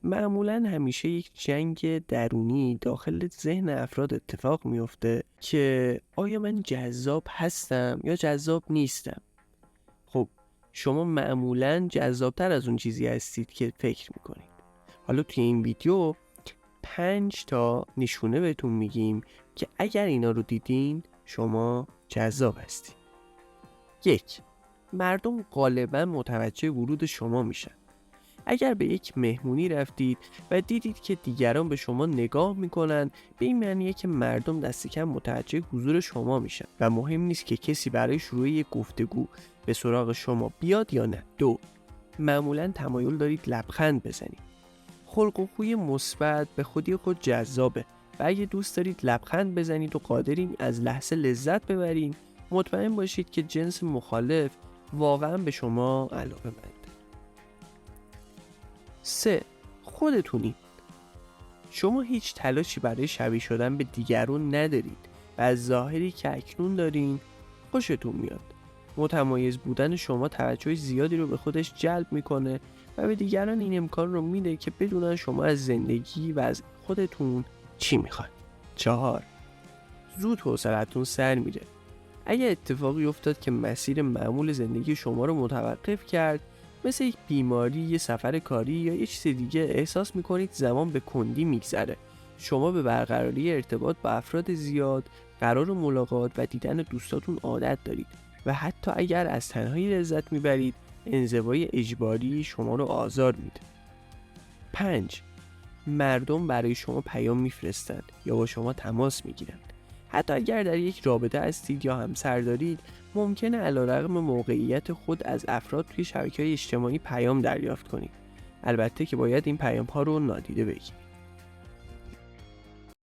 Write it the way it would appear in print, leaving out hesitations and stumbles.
معمولا همیشه یک جنگ درونی داخل ذهن افراد اتفاق میفته که آیا من جذاب هستم یا جذاب نیستم. خب شما معمولا جذابتر از اون چیزی هستید که فکر میکنید. حالا توی این ویدیو 5 تا نشونه بهتون میگیم که اگر اینا رو دیدین شما جذاب هستید. 1. مردم غالبا متوجه ورود شما میشن. اگر به یک مهمونی رفتید و دیدید که دیگران به شما نگاه میکنن، به این معنیه که مردم دست کم متوجه حضور شما میشن و مهم نیست که کسی برای شروع یک گفتگو به سراغ شما بیاد یا نه. 2. معمولا تمایل دارید لبخند بزنید. خلق و خوی مثبت به خودی خود جذابه و اگه دوست دارید لبخند بزنید و قادرین از لحظه لذت ببرین، مطمئن باشید که جنس مخالف واقعا به شما علاقه‌مند. 3. خودتونید. شما هیچ تلاشی برای شبیه شدن به دیگران ندارید و از ظاهری که اکنون دارین خوشتون میاد. متمایز بودن شما توجه زیادی رو به خودش جلب میکنه و به دیگران این امکان رو میده که بدونن شما از زندگی و از خودتون چی میخواید. 4. زود حوصله‌تون سر میره. اگه اتفاقی افتاد که مسیر معمول زندگی شما رو متوقف کرد، مثل یک بیماری، یه سفر کاری یا یه چیز دیگه، احساس میکنید زمان به کندی میگذره. شما به برقراری ارتباط با افراد زیاد، قرار ملاقات و دیدن دوستاتون عادت دارید و حتی اگر از تنهایی لذت میبرید، انزوای اجباری شما رو آزار میده. 5. مردم برای شما پیام میفرستند یا با شما تماس میگیرند. حتی اگر در یک رابطه هستید یا همسر دارید، ممکنه علیرغم موقعیت خود از افراد توی شبکه‌های اجتماعی پیام دریافت کنید. البته که باید این پیام ها رو نادیده بگیرید.